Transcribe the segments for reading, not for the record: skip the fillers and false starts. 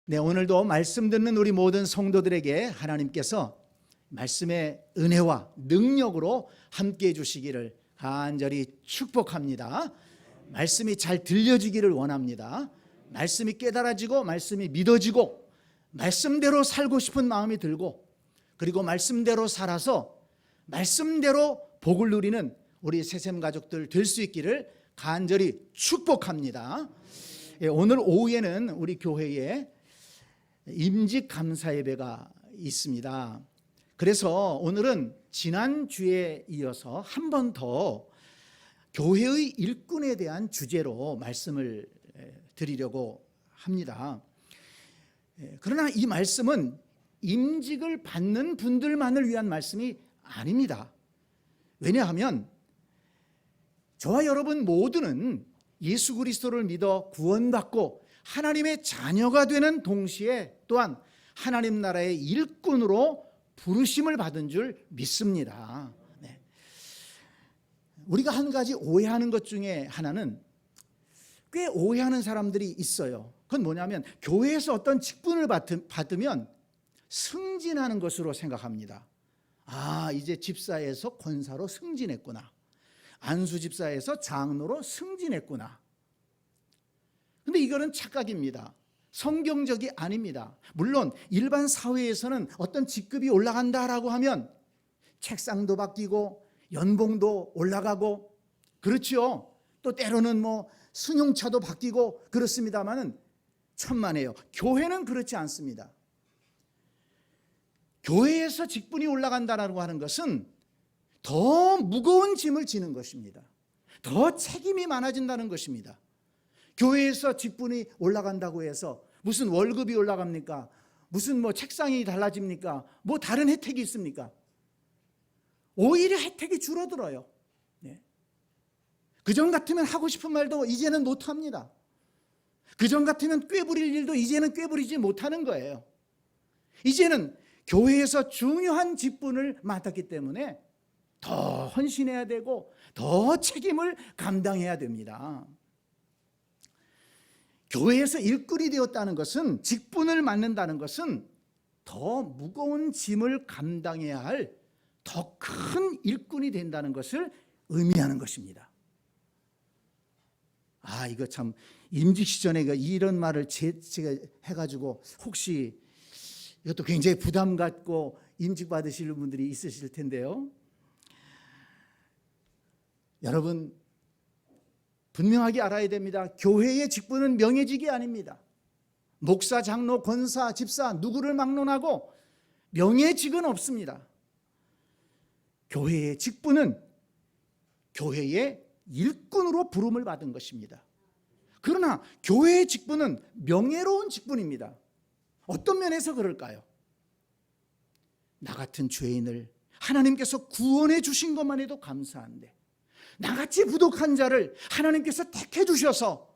네, 오늘도 말씀 듣는 우리 모든 성도들에게 하나님께서 말씀의 은혜와 능력으로 함께해 주시기를 간절히 축복합니다. 말씀이 잘 들려지기를 원합니다. 말씀이 깨달아지고 말씀이 믿어지고 말씀대로 살고 싶은 마음이 들고, 그리고 말씀대로 살아서 말씀대로 복을 누리는 우리 새샘 가족들 될 수 있기를 간절히 축복합니다. 오늘 오후에는 우리 교회에 임직 감사 예배가 있습니다. 그래서 오늘은 지난주에 이어서 한 번 더 교회의 일꾼에 대한 주제로 말씀을 드리려고 합니다. 그러나 이 말씀은 임직을 받는 분들만을 위한 말씀이 아닙니다. 왜냐하면 저와 여러분 모두는 예수 그리스도를 믿어 구원받고 하나님의 자녀가 되는 동시에 또한 하나님 나라의 일꾼으로 부르심을 받은 줄 믿습니다. 네. 우리가 한 가지 오해하는 것 중에 하나는, 꽤 오해하는 사람들이 있어요. 그건 뭐냐면 교회에서 어떤 직분을 받으면 승진하는 것으로 생각합니다. 아, 이제 집사에서 권사로 승진했구나, 안수 집사에서 장로로 승진했구나. 근데 이거는 착각입니다. 성경적이 아닙니다. 물론 일반 사회에서는 어떤 직급이 올라간다라고 하면 책상도 바뀌고 연봉도 올라가고 그렇죠. 또 때로는 승용차도 바뀌고 그렇습니다만은 천만에요. 교회는 그렇지 않습니다. 교회에서 직분이 올라간다라고 하는 것은 더 무거운 짐을 지는 것입니다. 더 책임이 많아진다는 것입니다. 교회에서 직분이 올라간다고 해서 무슨 월급이 올라갑니까? 무슨 책상이 달라집니까? 다른 혜택이 있습니까? 오히려 혜택이 줄어들어요. 네. 그전 같으면 하고 싶은 말도 이제는 못합니다. 그전 같으면 꾀부릴 일도 이제는 꾀부리지 못하는 거예요. 이제는 교회에서 중요한 직분을 맡았기 때문에 더 헌신해야 되고 더 책임을 감당해야 됩니다. 교회에서 일꾼이 되었다는 것은, 직분을 맡는다는 것은 더 무거운 짐을 감당해야 할 더 큰 일꾼이 된다는 것을 의미하는 것입니다. 아, 이거 참 임직 시전에 이런 말을 제가 해가지고 혹시 이것도 굉장히 부담 갖고 임직 받으실 분들이 있으실 텐데요. 여러분 분명하게 알아야 됩니다. 교회의 직분은 명예직이 아닙니다. 목사, 장로, 권사, 집사 누구를 막론하고 명예직은 없습니다. 교회의 직분은 교회의 일꾼으로 부름을 받은 것입니다. 그러나 교회의 직분은 명예로운 직분입니다. 어떤 면에서 그럴까요? 나 같은 죄인을 하나님께서 구원해 주신 것만 해도 감사한데, 나같이 부족한 자를 하나님께서 택해 주셔서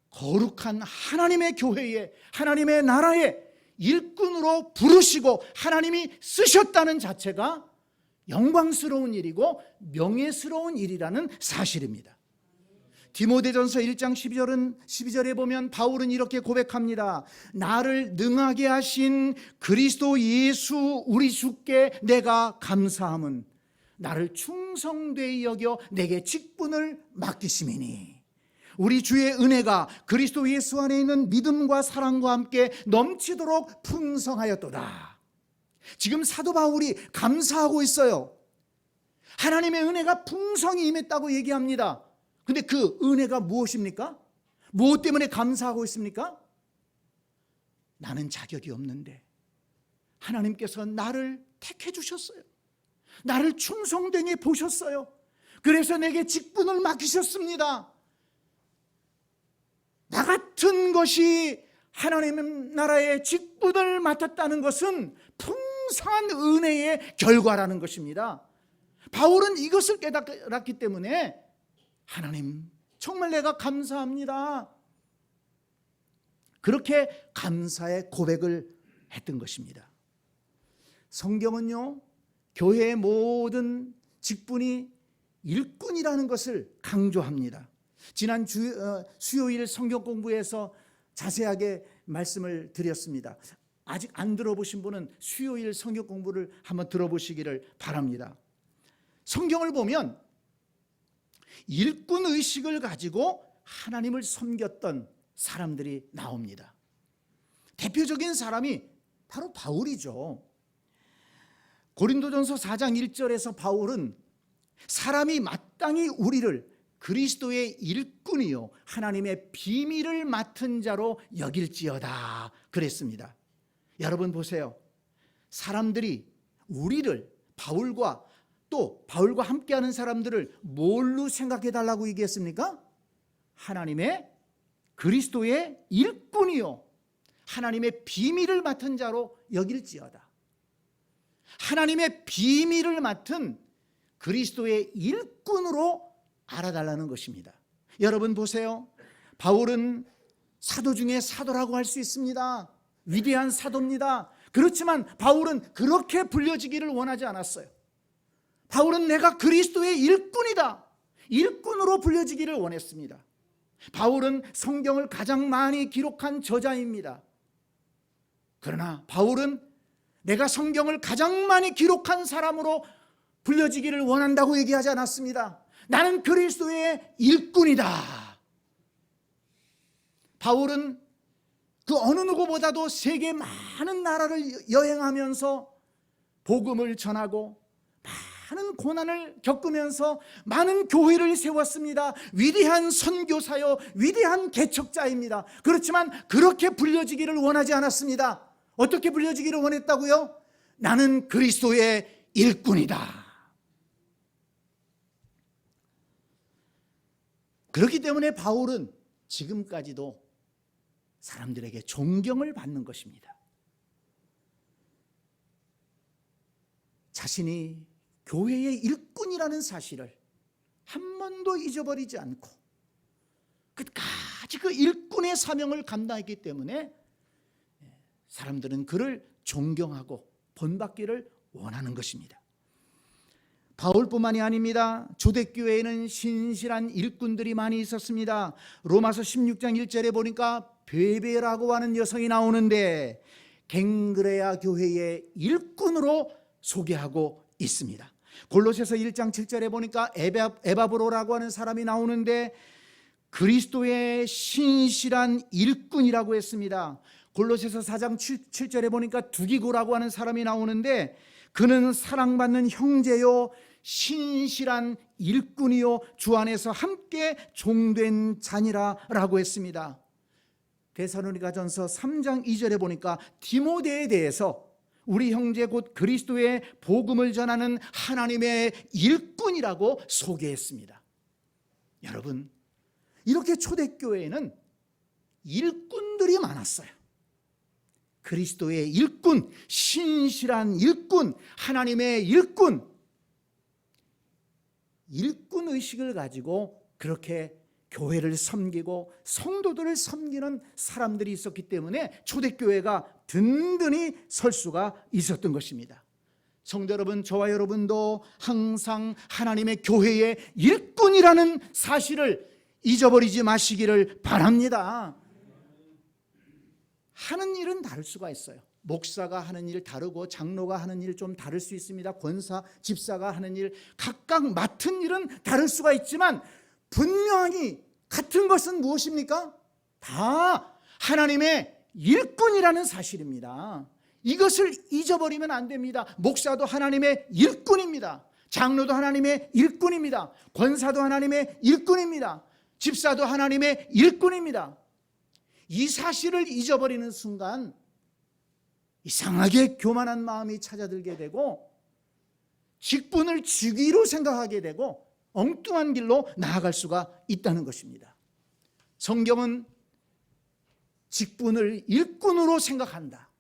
거룩한 하나님의 교회에, 하나님의 나라에 일꾼으로 부르시고 하나님이 쓰셨다는 자체가 영광스러운 일이고 명예스러운 일이라는 사실입니다. 디모데전서 1장 12절에 보면 바울은 이렇게 고백합니다. 나를 능하게 하신 그리스도 예수 우리 주께 내가 감사함은 나를 충성되이 여겨 내게 직분을 맡기심이니 우리 주의 은혜가 그리스도 예수 안에 있는 믿음과 사랑과 함께 넘치도록 풍성하였도다. 지금 사도 바울이 감사하고 있어요. 하나님의 은혜가 풍성히 임했다고 얘기합니다. 근데 그 은혜가 무엇입니까? 무엇 때문에 감사하고 있습니까? 나는 자격이 없는데 하나님께서 나를 택해 주셨어요. 나를 충성되게 보셨어요. 그래서 내게 직분을 맡기셨습니다. 나 같은 것이 하나님 나라의 직분을 맡았다는 것은 풍성한 은혜의 결과라는 것입니다. 바울은 이것을 깨달았기 때문에 하나님 정말 내가 감사합니다, 그렇게 감사의 고백을 했던 것입니다. 성경은요, 교회의 모든 직분이 일꾼이라는 것을 강조합니다. 지난 수요일 성경 공부에서 자세하게 말씀을 드렸습니다. 아직 안 들어보신 분은 수요일 성경 공부를 한번 들어보시기를 바랍니다. 성경을 보면 일꾼 의식을 가지고 하나님을 섬겼던 사람들이 나옵니다. 대표적인 사람이 바로 바울이죠. 고린도전서 4장 1절에서 바울은 사람이 마땅히 우리를 그리스도의 일꾼이요 하나님의 비밀을 맡은 자로 여길지어다 그랬습니다. 여러분 보세요. 사람들이 우리를 바울과 또 바울과 함께하는 사람들을 뭘로 생각해 달라고 얘기했습니까? 하나님의 그리스도의 일꾼이요 하나님의 비밀을 맡은 자로 여길지어다. 하나님의 비밀을 맡은 그리스도의 일꾼으로 알아달라는 것입니다. 여러분 보세요. 바울은 사도 중에 사도라고 할 수 있습니다. 위대한 사도입니다. 그렇지만 바울은 그렇게 불려지기를 원하지 않았어요. 바울은 내가 그리스도의 일꾼이다. 일꾼으로 불려지기를 원했습니다. 바울은 성경을 가장 많이 기록한 저자입니다. 그러나 바울은 내가 성경을 가장 많이 기록한 사람으로 불려지기를 원한다고 얘기하지 않았습니다. 나는 그리스도의 일꾼이다. 바울은 그 어느 누구보다도 세계 많은 나라를 여행하면서 복음을 전하고 많은 고난을 겪으면서 많은 교회를 세웠습니다. 위대한 선교사요 위대한 개척자입니다. 그렇지만 그렇게 불려지기를 원하지 않았습니다. 어떻게 불려지기를 원했다고요? 나는 그리스도의 일꾼이다. 그렇기 때문에 바울은 지금까지도 사람들에게 존경을 받는 것입니다. 자신이 교회의 일꾼이라는 사실을 한 번도 잊어버리지 않고 끝까지 그 일꾼의 사명을 감당했기 때문에 사람들은 그를 존경하고 본받기를 원하는 것입니다. 바울뿐만이 아닙니다. 초대교회에는 신실한 일꾼들이 많이 있었습니다. 로마서 16장 1절에 보니까 베베라고 하는 여성이 나오는데 갱그레아 교회의 일꾼으로 소개하고 있습니다. 골로새서 1장 7절에 보니까 에바브로라고 하는 사람이 나오는데 그리스도의 신실한 일꾼이라고 했습니다. 골로새서 4장 7절에 보니까 두기고라고 하는 사람이 나오는데 그는 사랑받는 형제요 신실한 일꾼이요 주 안에서 함께 종된 자니라라고 했습니다. 데살로니가전서 3장 2절에 보니까 디모데에 대해서 우리 형제 곧 그리스도의 복음을 전하는 하나님의 일꾼이라고 소개했습니다. 여러분, 이렇게 초대교회에는 일꾼들이 많았어요. 그리스도의 일꾼, 신실한 일꾼, 하나님의 일꾼, 일꾼 의식을 가지고 그렇게 교회를 섬기고 성도들을 섬기는 사람들이 있었기 때문에 초대교회가 든든히 설 수가 있었던 것입니다. 성도 여러분, 저와 여러분도 항상 하나님의 교회의 일꾼이라는 사실을 잊어버리지 마시기를 바랍니다. 하는 일은 다를 수가 있어요. 목사가 하는 일 다르고 장로가 하는 일 좀 다를 수 있습니다. 권사, 집사가 하는 일 각각 맡은 일은 다를 수가 있지만 분명히 같은 것은 무엇입니까? 다 하나님의 일꾼이라는 사실입니다. 이것을 잊어버리면 안 됩니다. 목사도 하나님의 일꾼입니다. 장로도 하나님의 일꾼입니다. 권사도 하나님의 일꾼입니다. 집사도 하나님의 일꾼입니다. 이 사실을 잊어버리는 순간 이상하게 교만한 마음이 찾아들게 되고 직분을 직위로 생각하게 되고 엉뚱한 길로 나아갈 수가 있다는 것입니다. 성경은 직분을 일꾼으로 생각한다.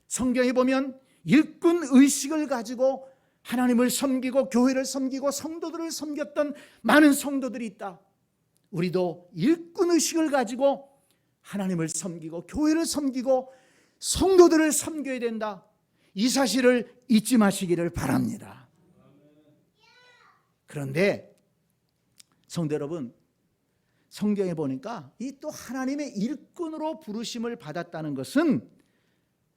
성경에 보면 일꾼 의식을 가지고 하나님을 섬기고 교회를 섬기고 성도들을 섬겼던 많은 성도들이 있다. 우리도 일꾼 의식을 가지고 하나님을 섬기고 교회를 섬기고 성도들을 섬겨야 된다. 이 사실을 잊지 마시기를 바랍니다. 그런데 성도 여러분, 성경에 보니까 이 또 하나님의 일꾼으로 부르심을 받았다는 것은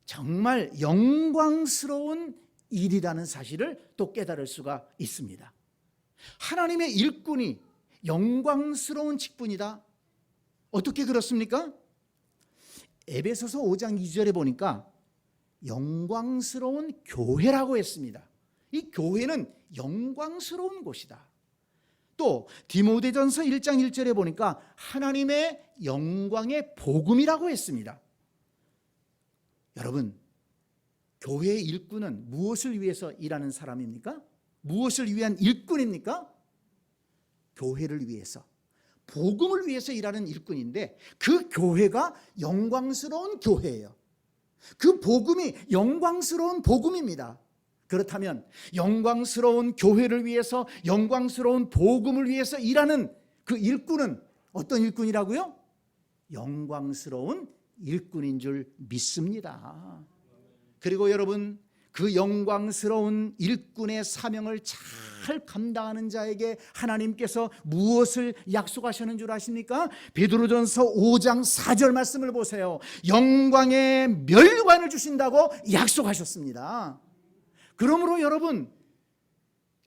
정말 영광스러운 일이라는 사실을 또 깨달을 수가 있습니다. 하나님의 일꾼이 영광스러운 직분이다. 어떻게 그렇습니까? 에베소서 5장 2절에 보니까 영광스러운 교회라고 했습니다. 이 교회는 영광스러운 곳이다. 또 디모데전서 1장 1절에 보니까 하나님의 영광의 복음이라고 했습니다. 여러분, 교회의 일꾼은 무엇을 위해서 일하는 사람입니까? 무엇을 위한 일꾼입니까? 교회를 위해서, 복음을 위해서 일하는 일꾼인데 그 교회가 영광스러운 교회예요. 그 복음이 영광스러운 복음입니다. 그렇다면 영광스러운 교회를 위해서, 영광스러운 복음을 위해서 일하는 그 일꾼은 어떤 일꾼이라고요? 영광스러운 일꾼인 줄 믿습니다. 그리고 여러분, 그 영광스러운 일꾼의 사명을 잘 감당하는 자에게 하나님께서 무엇을 약속하시는 줄 아십니까? 베드로전서 5장 4절 말씀을 보세요. 영광의 멸관을 주신다고 약속하셨습니다. 그러므로 여러분,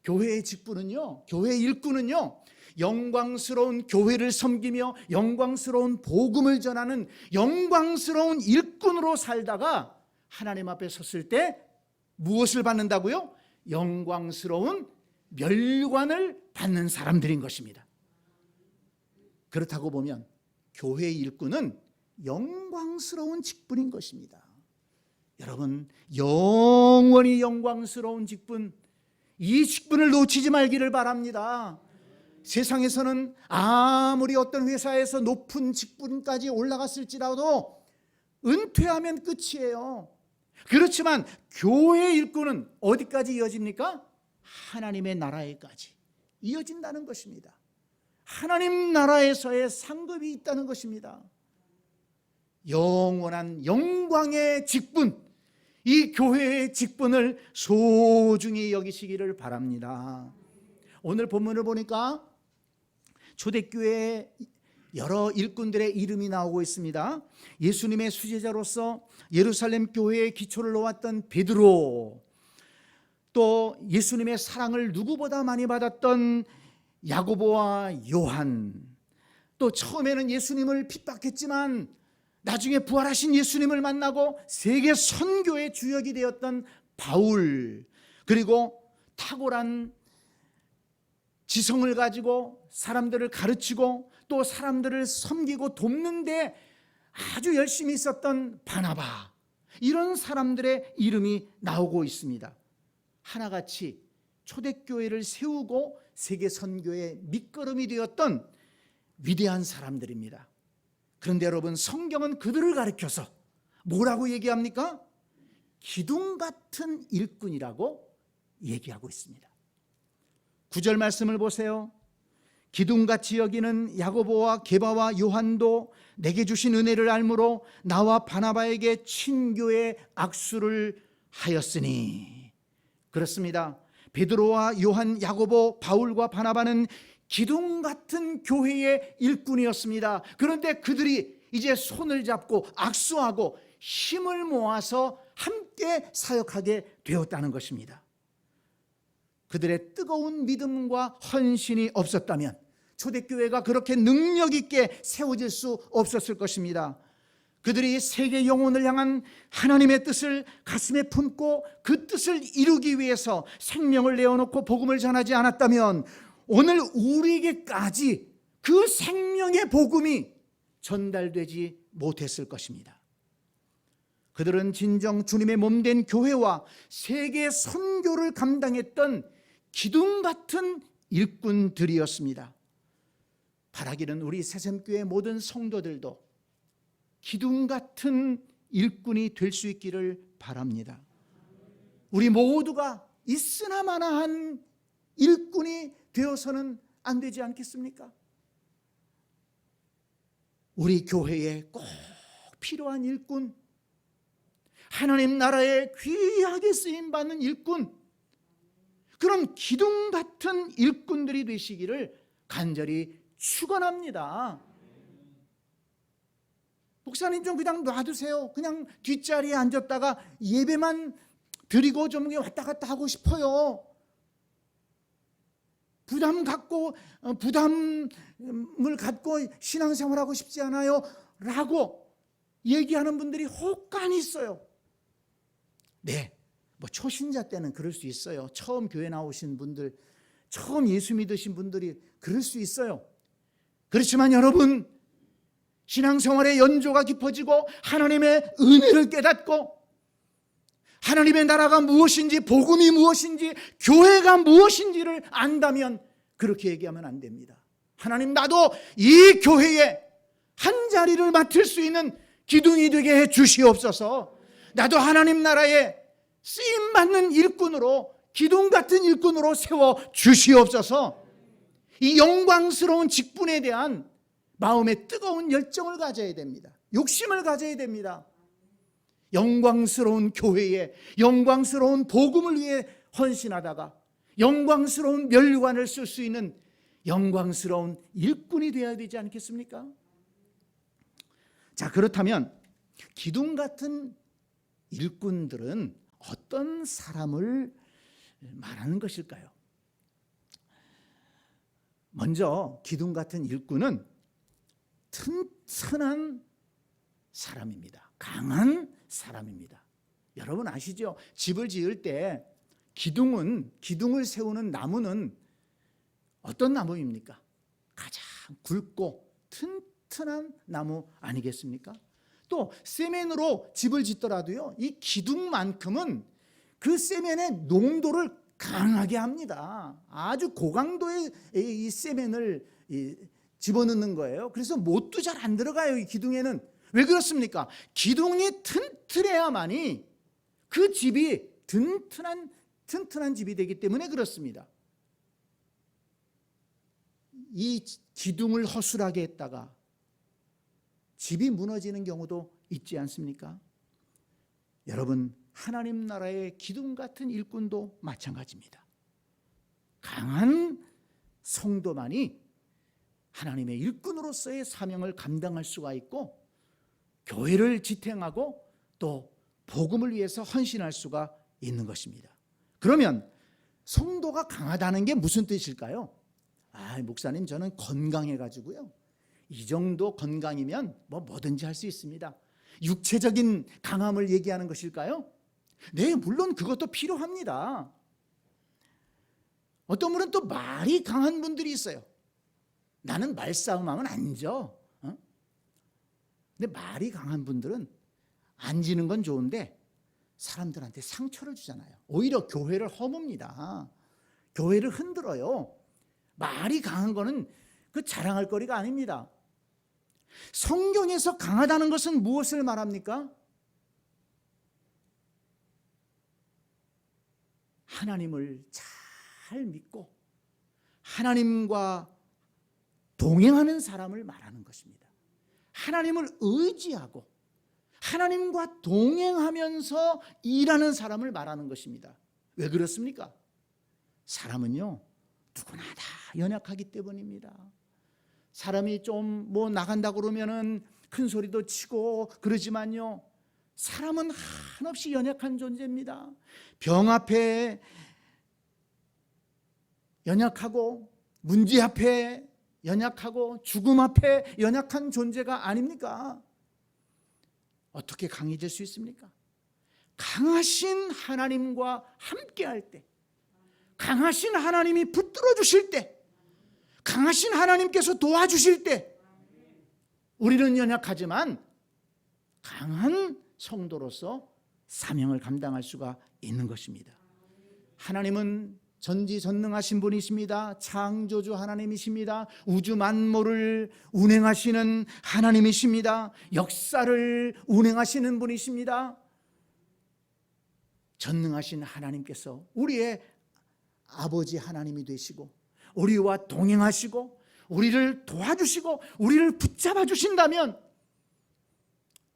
교회의 직분은요, 교회의 일꾼은요, 영광스러운 교회를 섬기며 영광스러운 복음을 전하는 영광스러운 일꾼으로 살다가 하나님 앞에 섰을 때 무엇을 받는다고요? 영광스러운 멸관을 받는 사람들인 것입니다. 그렇다고 보면 교회의 일꾼은 영광스러운 직분인 것입니다. 여러분, 영원히 영광스러운 직분, 이 직분을 놓치지 말기를 바랍니다. 세상에서는 아무리 어떤 회사에서 높은 직분까지 올라갔을지라도 은퇴하면 끝이에요. 그렇지만 교회의 일꾼은 어디까지 이어집니까? 하나님의 나라에까지 이어진다는 것입니다. 하나님 나라에서의 상급이 있다는 것입니다. 영원한 영광의 직분, 이 교회의 직분을 소중히 여기시기를 바랍니다. 오늘 본문을 보니까 초대교회에 여러 일꾼들의 이름이 나오고 있습니다. 예수님의 수제자로서 예루살렘 교회의 기초를 놓았던 베드로, 또 예수님의 사랑을 누구보다 많이 받았던 야고보와 요한, 또 처음에는 예수님을 핍박했지만 나중에 부활하신 예수님을 만나고 세계 선교의 주역이 되었던 바울, 그리고 탁월한 지성을 가지고 사람들을 가르치고 또 사람들을 섬기고 돕는 데 아주 열심히 있었던 바나바, 이런 사람들의 이름이 나오고 있습니다. 하나같이 초대교회를 세우고 세계 선교의 밑거름이 되었던 위대한 사람들입니다. 그런데 여러분, 성경은 그들을 가리켜서 뭐라고 얘기합니까? 기둥 같은 일꾼이라고 얘기하고 있습니다. 9절 말씀을 보세요. 기둥같이 여기는 야고보와 게바와 요한도 내게 주신 은혜를 알므로 나와 바나바에게 친교의 악수를 하였으니. 그렇습니다. 베드로와 요한, 야고보, 바울과 바나바는 기둥 같은 교회의 일꾼이었습니다. 그런데 그들이 이제 손을 잡고 악수하고 힘을 모아서 함께 사역하게 되었다는 것입니다. 그들의 뜨거운 믿음과 헌신이 없었다면 초대교회가 그렇게 능력 있게 세워질 수 없었을 것입니다. 그들이 세계 영혼을 향한 하나님의 뜻을 가슴에 품고 그 뜻을 이루기 위해서 생명을 내어놓고 복음을 전하지 않았다면 오늘 우리에게까지 그 생명의 복음이 전달되지 못했을 것입니다. 그들은 진정 주님의 몸된 교회와 세계 선교를 감당했던 기둥 같은 일꾼들이었습니다. 바라기는 우리 새샘교회 모든 성도들도 기둥 같은 일꾼이 될 수 있기를 바랍니다. 우리 모두가 있으나마나한 일꾼이 되어서는 안 되지 않겠습니까? 우리 교회에 꼭 필요한 일꾼, 하나님 나라에 귀하게 쓰임받는 일꾼, 그런 기둥 같은 일꾼들이 되시기를 간절히 축원합니다. 목사님 좀 그냥 놔두세요. 그냥 뒷자리에 앉았다가 예배만 드리고 좀 왔다 갔다 하고 싶어요. 부담을 갖고 신앙생활하고 싶지 않아요 라고 얘기하는 분들이 혹간히 있어요. 네, 뭐 초신자 때는 그럴 수 있어요. 처음 교회 나오신 분들, 처음 예수 믿으신 분들이 그럴 수 있어요. 그렇지만 여러분, 신앙생활의 연조가 깊어지고 하나님의 은혜를 깨닫고 하나님의 나라가 무엇인지, 복음이 무엇인지, 교회가 무엇인지를 안다면 그렇게 얘기하면 안 됩니다. 하나님, 나도 이 교회에 한 자리를 맡을 수 있는 기둥이 되게 해 주시옵소서. 나도 하나님 나라에 쓰임받는 일꾼으로, 기둥 같은 일꾼으로 세워 주시옵소서. 이 영광스러운 직분에 대한 마음의 뜨거운 열정을 가져야 됩니다. 욕심을 가져야 됩니다. 영광스러운 교회에 영광스러운 복음을 위해 헌신하다가 영광스러운 면류관을 쓸 수 있는 영광스러운 일꾼이 되어야 되지 않겠습니까? 자, 그렇다면 기둥 같은 일꾼들은 어떤 사람을 말하는 것일까요? 먼저 기둥 같은 일꾼은 튼튼한 사람입니다. 강한 사람입니다. 여러분 아시죠? 집을 지을 때 기둥을 세우는 나무는 어떤 나무입니까? 가장 굵고 튼튼한 나무 아니겠습니까? 또 세면으로 집을 짓더라도요, 이 기둥만큼은 그 세면의 농도를 강하게 합니다. 아주 고강도의 이 세면을 집어넣는 거예요. 그래서 못도 잘 안 들어가요, 이 기둥에는. 왜 그렇습니까? 기둥이 튼튼해야만이 그 집이 튼튼한 집이 되기 때문에 그렇습니다. 이 기둥을 허술하게 했다가 집이 무너지는 경우도 있지 않습니까? 여러분, 하나님 나라의 기둥 같은 일꾼도 마찬가지입니다. 강한 성도만이 하나님의 일꾼으로서의 사명을 감당할 수가 있고 교회를 지탱하고 또 복음을 위해서 헌신할 수가 있는 것입니다. 그러면 성도가 강하다는 게 무슨 뜻일까요? 목사님, 저는 건강해가지고요, 이 정도 건강이면 뭐든지 할 수 있습니다. 육체적인 강함을 얘기하는 것일까요? 네, 물론 그것도 필요합니다. 어떤 분은 또 말이 강한 분들이 있어요. 나는 말싸움하면 안 져. 근데 말이 강한 분들은 안 지는 건 좋은데 사람들한테 상처를 주잖아요. 오히려 교회를 허뭅니다. 교회를 흔들어요. 말이 강한 거는 그 자랑할 거리가 아닙니다. 성경에서 강하다는 것은 무엇을 말합니까? 하나님을 잘 믿고 하나님과 동행하는 사람을 말하는 것입니다. 하나님을 의지하고 하나님과 동행하면서 일하는 사람을 말하는 것입니다. 왜 그렇습니까? 사람은요, 누구나 다 연약하기 때문입니다. 사람이 좀 나간다고 그러면은 큰 소리도 치고 그러지만요, 사람은 한없이 연약한 존재입니다. 병 앞에 연약하고 문제 앞에 연약하고 죽음 앞에 연약한 존재가 아닙니까? 어떻게 강해질 수 있습니까? 강하신 하나님과 함께할 때, 강하신 하나님이 붙들어 주실 때, 강하신 하나님께서 도와주실 때, 우리는 연약하지만 강한 성도로서 사명을 감당할 수가 있는 것입니다. 하나님은 전지전능하신 분이십니다. 창조주 하나님이십니다. 우주 만물을 운행하시는 하나님이십니다. 역사를 운행하시는 분이십니다. 전능하신 하나님께서 우리의 아버지 하나님이 되시고 우리와 동행하시고 우리를 도와주시고 우리를 붙잡아 주신다면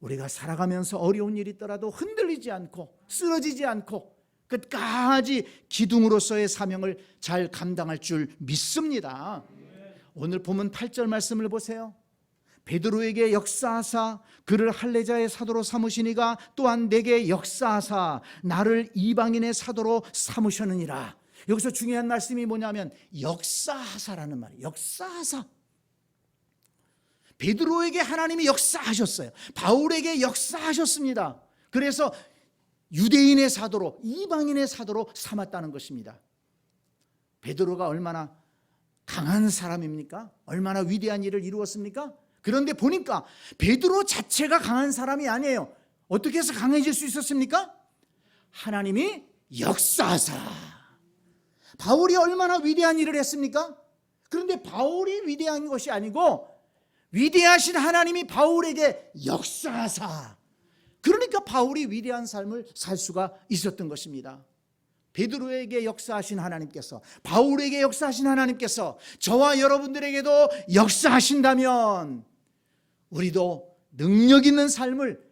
우리가 살아가면서 어려운 일이 있더라도 흔들리지 않고 쓰러지지 않고 끝까지 기둥으로서의 사명을 잘 감당할 줄 믿습니다. 오늘 본문 8절 말씀을 보세요. 베드로에게 역사하사 그를 할례자의 사도로 삼으시니가 또한 내게 역사하사 나를 이방인의 사도로 삼으셨느니라. 여기서 중요한 말씀이 뭐냐면 역사하사라는 말이에요. 역사하사. 베드로에게 하나님이 역사하셨어요. 바울에게 역사하셨습니다. 그래서 유대인의 사도로, 이방인의 사도로 삼았다는 것입니다. 베드로가 얼마나 강한 사람입니까? 얼마나 위대한 일을 이루었습니까? 그런데 보니까 베드로 자체가 강한 사람이 아니에요. 어떻게 해서 강해질 수 있었습니까? 하나님이 역사하사. 바울이 얼마나 위대한 일을 했습니까? 그런데 바울이 위대한 것이 아니고 위대하신 하나님이 바울에게 역사하사. 그러니까 바울이 위대한 삶을 살 수가 있었던 것입니다. 베드로에게 역사하신 하나님께서, 바울에게 역사하신 하나님께서 저와 여러분들에게도 역사하신다면 우리도 능력 있는 삶을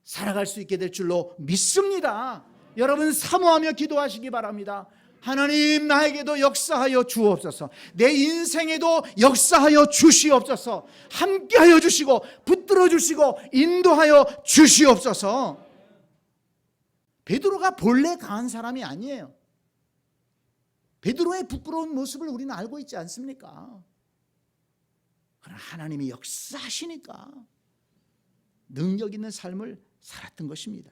살아갈 수 있게 될 줄로 믿습니다. 여러분 사모하며 기도하시기 바랍니다. 하나님, 나에게도 역사하여 주옵소서. 내 인생에도 역사하여 주시옵소서. 함께하여 주시고 붙들어 주시고 인도하여 주시옵소서. 베드로가 본래 강한 사람이 아니에요. 베드로의 부끄러운 모습을 우리는 알고 있지 않습니까? 그러나 하나님이 역사하시니까 능력 있는 삶을 살았던 것입니다.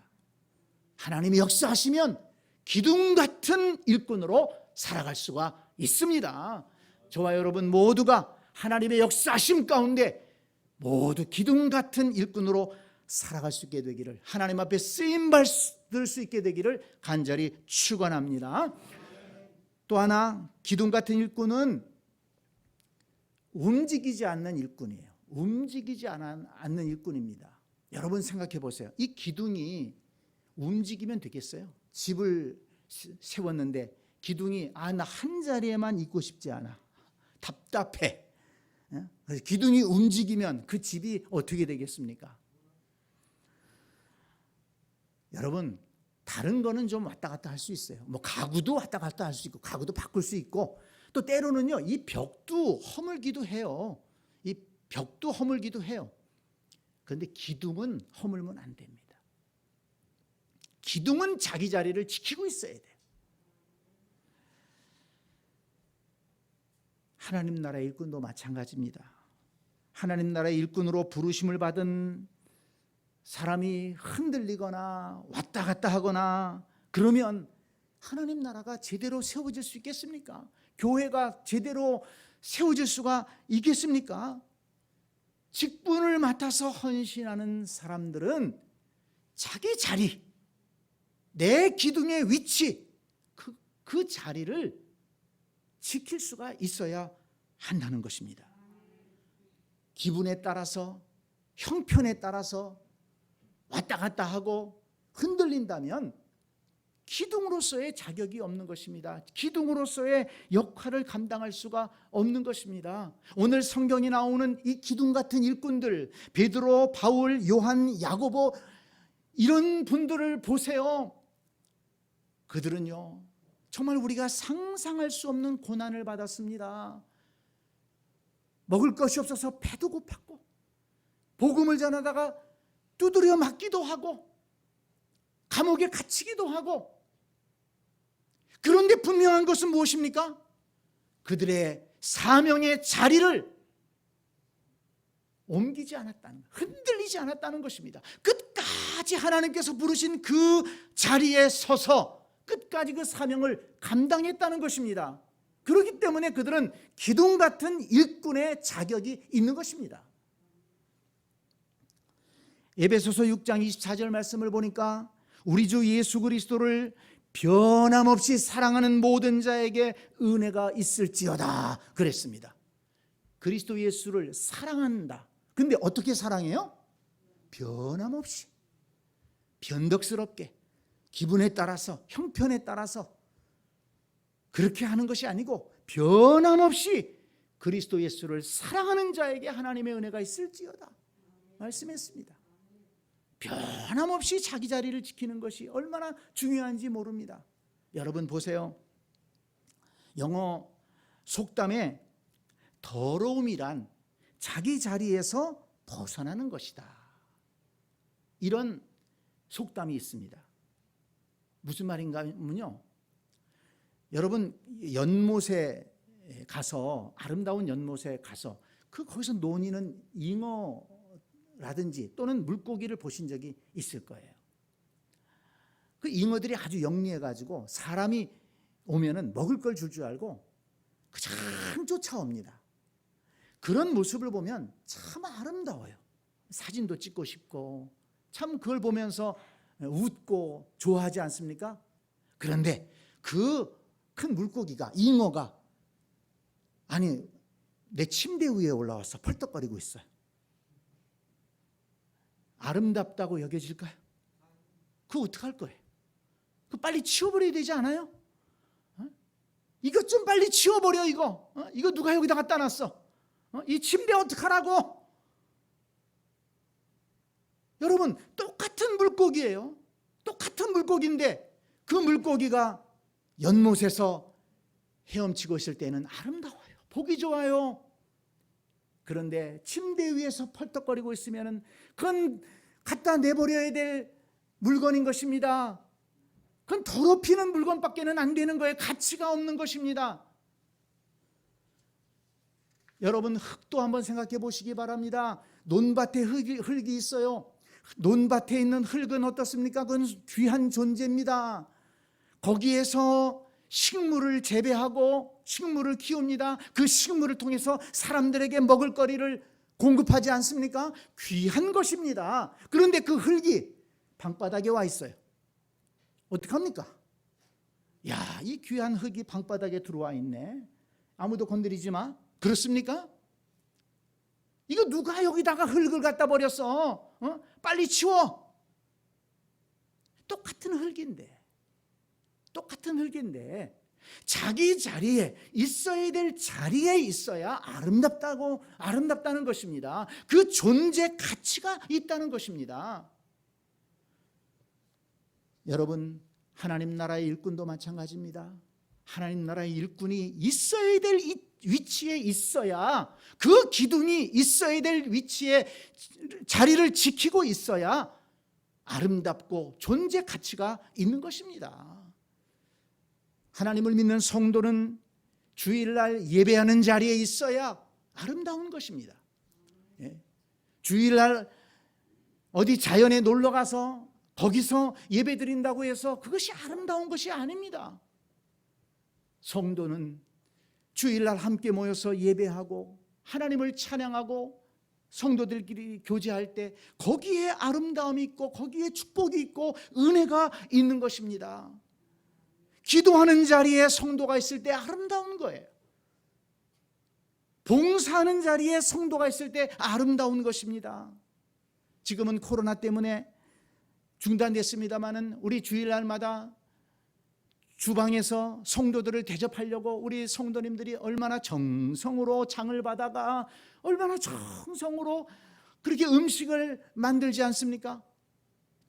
하나님이 역사하시면 기둥 같은 일꾼으로 살아갈 수가 있습니다. 저와 여러분 모두가 하나님의 역사하심 가운데 모두 기둥 같은 일꾼으로 살아갈 수 있게 되기를, 하나님 앞에 쓰임 받을 수 있게 되기를 간절히 축원합니다. 또 하나, 기둥 같은 일꾼은 움직이지 않는 일꾼이에요. 움직이지 않는 일꾼입니다. 여러분 생각해 보세요. 이 기둥이 움직이면 되겠어요? 집을 세웠는데 기둥이 나 한 자리에만 있고 싶지 않아, 답답해. 기둥이 움직이면 그 집이 어떻게 되겠습니까? 여러분, 다른 거는 좀 왔다 갔다 할 수 있어요. 뭐 가구도 왔다 갔다 할 수 있고 가구도 바꿀 수 있고, 또 때로는요 이 벽도 허물기도 해요. 이 벽도 허물기도 해요. 그런데 기둥은 허물면 안 됩니다. 기둥은 자기 자리를 지키고 있어야 돼요. 하나님 나라의 일꾼도 마찬가지입니다. 하나님 나라의 일꾼으로 부르심을 받은 사람이 흔들리거나 왔다 갔다 하거나 그러면 하나님 나라가 제대로 세워질 수 있겠습니까? 교회가 제대로 세워질 수가 있겠습니까? 직분을 맡아서 헌신하는 사람들은 자기 자리, 내 기둥의 위치, 그 자리를 지킬 수가 있어야 한다는 것입니다. 기분에 따라서, 형편에 따라서 왔다 갔다 하고 흔들린다면 기둥으로서의 자격이 없는 것입니다. 기둥으로서의 역할을 감당할 수가 없는 것입니다. 오늘 성경에 나오는 이 기둥 같은 일꾼들, 베드로, 바울, 요한, 야고보, 이런 분들을 보세요. 그들은요 정말 우리가 상상할 수 없는 고난을 받았습니다. 먹을 것이 없어서 배도 고팠고, 복음을 전하다가 두드려 맞기도 하고, 감옥에 갇히기도 하고. 그런데 분명한 것은 무엇입니까? 그들의 사명의 자리를 옮기지 않았다는, 흔들리지 않았다는 것입니다. 끝까지 하나님께서 부르신 그 자리에 서서 끝까지 그 사명을 감당했다는 것입니다. 그렇기 때문에 그들은 기둥 같은 일꾼의 자격이 있는 것입니다. 에베소서 6장 24절 말씀을 보니까 우리 주 예수 그리스도를 변함없이 사랑하는 모든 자에게 은혜가 있을지어다 그랬습니다. 그리스도 예수를 사랑한다. 근데 어떻게 사랑해요? 변함없이, 변덕스럽게, 기분에 따라서, 형편에 따라서 그렇게 하는 것이 아니고 변함없이 그리스도 예수를 사랑하는 자에게 하나님의 은혜가 있을지어다 말씀했습니다. 변함없이 자기 자리를 지키는 것이 얼마나 중요한지 모릅니다. 여러분 보세요. 영어 속담에 더러움이란 자기 자리에서 벗어나는 것이다. 이런 속담이 있습니다. 무슨 말인가 하면요, 여러분 연못에 가서, 아름다운 연못에 가서 거기서 논이는 잉어라든지 또는 물고기를 보신 적이 있을 거예요. 그 잉어들이 아주 영리해가지고 사람이 오면은 먹을 걸 줄 줄 알고 그냥 쫓아옵니다. 그런 모습을 보면 참 아름다워요. 사진도 찍고 싶고 참 그걸 보면서 웃고 좋아하지 않습니까? 그런데 그 큰 물고기가, 잉어가 아니 내 침대 위에 올라와서 펄떡거리고 있어요. 아름답다고 여겨질까요? 그거 어떡할 거예요? 그거 빨리 치워버려야 되지 않아요? 이것 좀 빨리 치워버려. 이거 누가 여기다 갖다 놨어? 이 침대 어떡하라고? 여러분, 똑같은 물고기예요. 똑같은 물고기인데 그 물고기가 연못에서 헤엄치고 있을 때는 아름다워요. 보기 좋아요. 그런데 침대 위에서 펄떡거리고 있으면 그건 갖다 내버려야 될 물건인 것입니다. 그건 더럽히는 물건밖에는 안 되는 거예요. 가치가 없는 것입니다. 여러분, 흙도 한번 생각해 보시기 바랍니다. 논밭에 흙이 있어요. 논밭에 있는 흙은 어떻습니까? 그건 귀한 존재입니다. 거기에서 식물을 재배하고 식물을 키웁니다. 그 식물을 통해서 사람들에게 먹을거리를 공급하지 않습니까? 귀한 것입니다. 그런데 그 흙이 방바닥에 와 있어요. 어떡합니까? 야, 이 귀한 흙이 방바닥에 들어와 있네. 아무도 건드리지 마. 그렇습니까? 이거 누가 여기다가 흙을 갖다 버렸어? 빨리 치워. 똑같은 흙인데 자기 자리에 있어야 될 자리에 있어야 아름답다는 것입니다. 그 존재 가치가 있다는 것입니다. 여러분, 하나님 나라의 일꾼도 마찬가지입니다. 하나님 나라의 일꾼이 있어야 될 위치에 있어야, 그 기둥이 있어야 될 위치에 자리를 지키고 있어야 아름답고 존재 가치가 있는 것입니다. 하나님을 믿는 성도는 주일날 예배하는 자리에 있어야 아름다운 것입니다. 주일날 어디 자연에 놀러 가서 거기서 예배 드린다고 해서 그것이 아름다운 것이 아닙니다. 성도는 주일날 함께 모여서 예배하고 하나님을 찬양하고 성도들끼리 교제할 때 거기에 아름다움이 있고 거기에 축복이 있고 은혜가 있는 것입니다. 기도하는 자리에 성도가 있을 때 아름다운 거예요. 봉사하는 자리에 성도가 있을 때 아름다운 것입니다. 지금은 코로나 때문에 중단됐습니다마는 우리 주일날마다 주방에서 성도들을 대접하려고 우리 성도님들이 얼마나 정성으로 장을 받아가 얼마나 정성으로 그렇게 음식을 만들지 않습니까?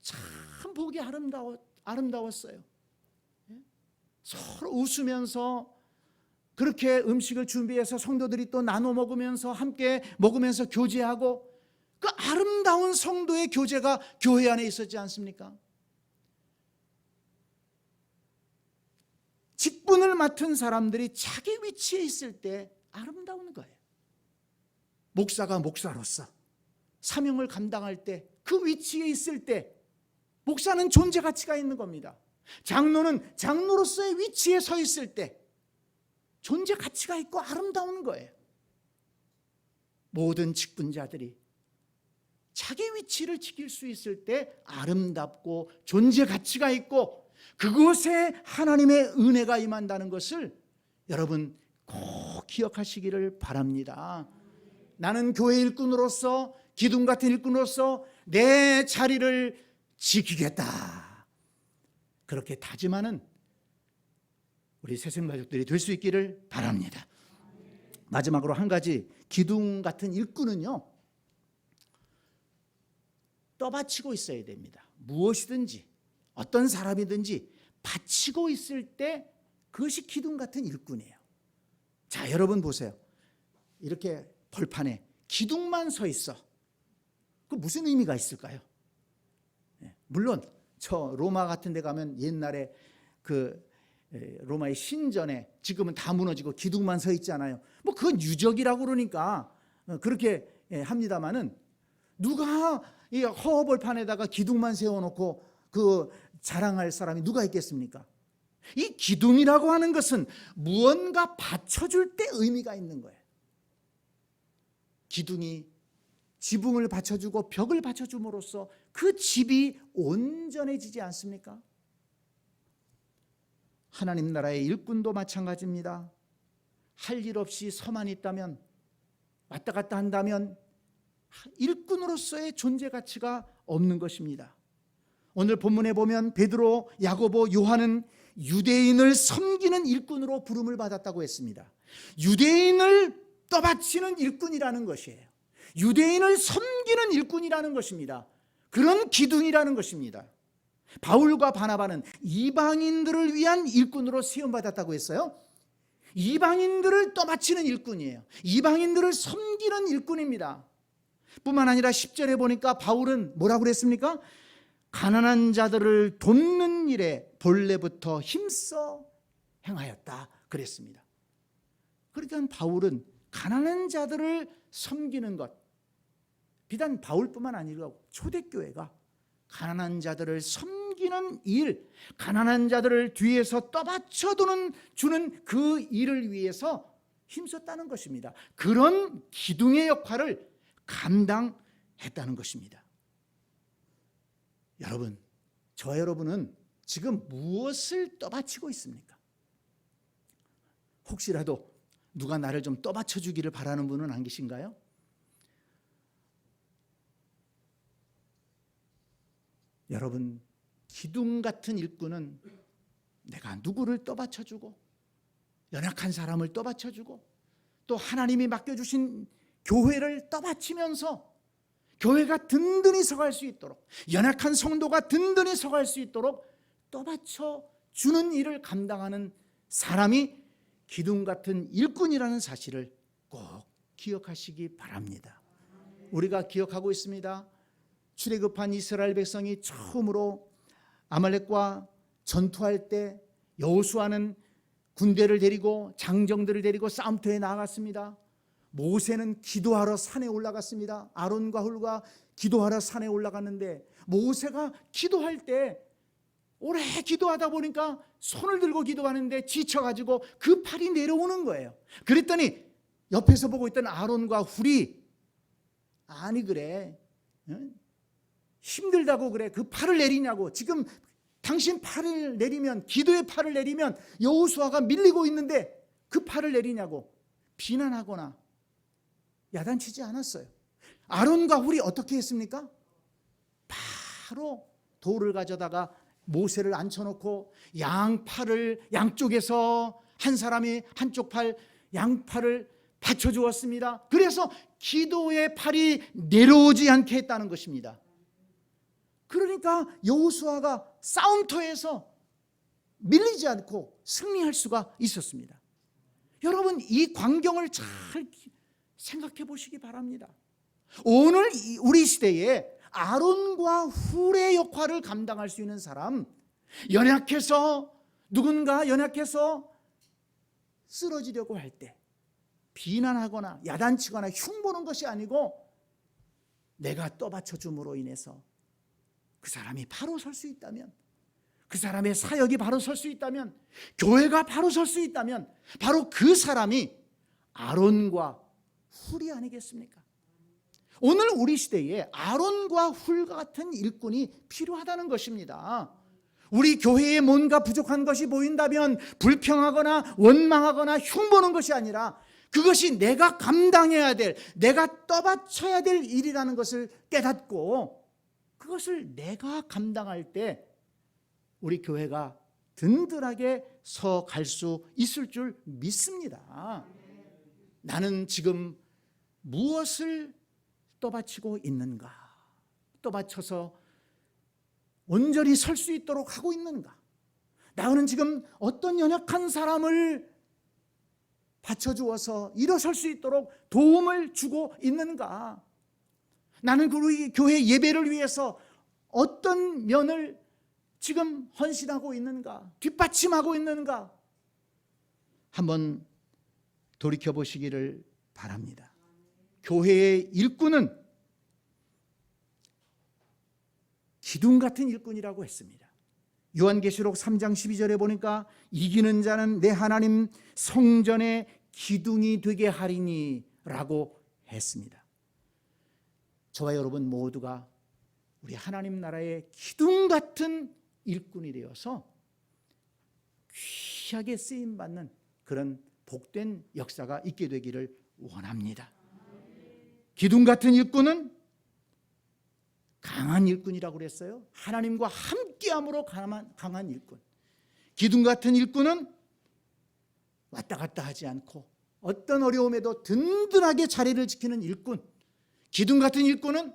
참 보기 아름다웠어요. 서로 웃으면서 그렇게 음식을 준비해서 성도들이 또 나눠 먹으면서 함께 먹으면서 교제하고 그 아름다운 성도의 교제가 교회 안에 있었지 않습니까? 직분을 맡은 사람들이 자기 위치에 있을 때 아름다운 거예요. 목사가 목사로서 사명을 감당할 때 그 위치에 있을 때 목사는 존재 가치가 있는 겁니다. 장로는 장로로서의 위치에 서 있을 때 존재 가치가 있고 아름다운 거예요. 모든 직분자들이 자기 위치를 지킬 수 있을 때 아름답고 존재 가치가 있고 그곳에 하나님의 은혜가 임한다는 것을 여러분 꼭 기억하시기를 바랍니다. 나는 교회 일꾼으로서 기둥 같은 일꾼으로서 내 자리를 지키겠다. 그렇게 다짐하는 우리 새생가족들이 될 수 있기를 바랍니다. 마지막으로 한 가지, 기둥 같은 일꾼은요 떠받치고 있어야 됩니다. 무엇이든지 어떤 사람이든지 바치고 있을 때 그것이 기둥 같은 일꾼이에요. 자, 여러분 보세요. 이렇게 벌판에 기둥만 서 있어. 그 무슨 의미가 있을까요? 물론 저 로마 같은 데 가면 옛날에 그 로마의 신전에 지금은 다 무너지고 기둥만 서 있잖아요. 뭐 그건 유적이라고 그러니까 그렇게 합니다마는 누가 이 허허벌판에다가 기둥만 세워놓고 그 자랑할 사람이 누가 있겠습니까? 이 기둥이라고 하는 것은 무언가 받쳐줄 때 의미가 있는 거예요. 기둥이 지붕을 받쳐주고 벽을 받쳐줌으로써 그 집이 온전해지지 않습니까? 하나님 나라의 일꾼도 마찬가지입니다. 할 일 없이 서만 있다면, 왔다 갔다 한다면 일꾼으로서의 존재 가치가 없는 것입니다. 오늘 본문에 보면 베드로, 야고보, 요한은 유대인을 섬기는 일꾼으로 부름을 받았다고 했습니다. 유대인을 떠받치는 일꾼이라는 것이에요. 유대인을 섬기는 일꾼이라는 것입니다. 그런 기둥이라는 것입니다. 바울과 바나바는 이방인들을 위한 일꾼으로 세움받았다고 했어요. 이방인들을 떠받치는 일꾼이에요. 이방인들을 섬기는 일꾼입니다. 뿐만 아니라 10절에 보니까 바울은 뭐라고 그랬습니까? 가난한 자들을 돕는 일에 본래부터 힘써 행하였다 그랬습니다. 그러니까 바울은 가난한 자들을 섬기는 것, 비단 바울뿐만 아니고 초대교회가 가난한 자들을 섬기는 일, 가난한 자들을 뒤에서 떠받쳐 주는 그 일을 위해서 힘썼다는 것입니다. 그런 기둥의 역할을 감당했다는 것입니다. 여러분, 저 여러분은 지금 무엇을 떠받치고 있습니까? 혹시라도 누가 나를 좀 떠받쳐 주기를 바라는 분은 안 계신가요? 여러분, 기둥 같은 일꾼은 내가 누구를 떠받쳐주고 연약한 사람을 떠받쳐주고 또 하나님이 맡겨주신 교회를 떠받치면서 교회가 든든히 서갈 수 있도록, 연약한 성도가 든든히 서갈 수 있도록 떠받쳐주는 일을 감당하는 사람이 기둥 같은 일꾼이라는 사실을 꼭 기억하시기 바랍니다. 우리가 기억하고 있습니다. 출애굽한 이스라엘 백성이 처음으로 아말렉과 전투할 때 여호수아는 군대를 데리고 장정들을 데리고 싸움터에 나아갔습니다. 모세는 기도하러 산에 올라갔습니다. 아론과 훌과 기도하러 산에 올라갔는데 모세가 기도할 때 오래 기도하다 보니까 손을 들고 기도하는데 지쳐가지고 그 팔이 내려오는 거예요. 그랬더니 옆에서 보고 있던 아론과 훌이 아니 그래 힘들다고 그래 그 팔을 내리냐고, 지금 당신 팔을 내리면, 기도의 팔을 내리면 여호수아가 밀리고 있는데 그 팔을 내리냐고 비난하거나 야단치지 않았어요. 아론과 훌이 어떻게 했습니까? 바로 돌을 가져다가 모세를 앉혀놓고 양팔을 양쪽에서 한 사람이 한쪽 팔 양팔을 받쳐주었습니다. 그래서 기도의 팔이 내려오지 않게 했다는 것입니다. 그러니까 여호수아가 싸움터에서 밀리지 않고 승리할 수가 있었습니다. 여러분, 이 광경을 잘 생각해 보시기 바랍니다. 오늘 우리 시대에 아론과 훌의 역할을 감당할 수 있는 사람, 누군가 연약해서 쓰러지려고 할 때 비난하거나 야단치거나 흉보는 것이 아니고 내가 떠받쳐 줌으로 인해서 그 사람이 바로 설 수 있다면, 그 사람의 사역이 바로 설 수 있다면, 교회가 바로 설 수 있다면 바로 그 사람이 아론과 훌이 아니겠습니까? 오늘 우리 시대에 아론과 훌 같은 일꾼이 필요하다는 것입니다. 우리 교회에 뭔가 부족한 것이 보인다면 불평하거나 원망하거나 흉보는 것이 아니라 그것이 내가 감당해야 될, 내가 떠받쳐야 될 일이라는 것을 깨닫고 그것을 내가 감당할 때 우리 교회가 든든하게 서 갈 수 있을 줄 믿습니다. 나는 지금 무엇을 떠받치고 있는가? 떠받쳐서 온전히 설 수 있도록 하고 있는가? 나는 지금 어떤 연약한 사람을 받쳐주어서 일어설 수 있도록 도움을 주고 있는가? 나는 우리 교회 예배를 위해서 어떤 면을 지금 헌신하고 있는가? 뒷받침하고 있는가? 한번 돌이켜보시기를 바랍니다. 교회의 일꾼은 기둥 같은 일꾼이라고 했습니다. 요한계시록 3장 12절에 보니까 이기는 자는 내 하나님 성전의 기둥이 되게 하리니 라고 했습니다. 저와 여러분 모두가 우리 하나님 나라의 기둥 같은 일꾼이 되어서 귀하게 쓰임받는 그런 복된 역사가 있게 되기를 원합니다. 기둥 같은 일꾼은 강한 일꾼이라고 그랬어요. 하나님과 함께함으로 강한 일꾼. 기둥 같은 일꾼은 왔다 갔다 하지 않고 어떤 어려움에도 든든하게 자리를 지키는 일꾼. 기둥 같은 일꾼은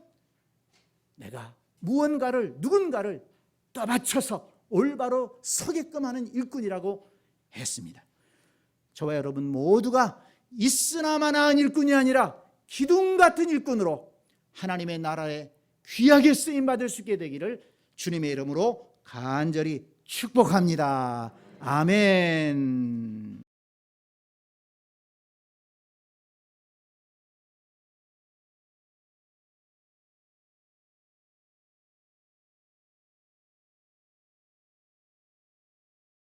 내가 누군가를 떠받쳐서 올바로 서게끔 하는 일꾼이라고 했습니다. 저와 여러분 모두가 있으나마나한 일꾼이 아니라 기둥 같은 일꾼으로 하나님의 나라에 귀하게 쓰임받을 수 있게 되기를 주님의 이름으로 간절히 축복합니다. 아멘.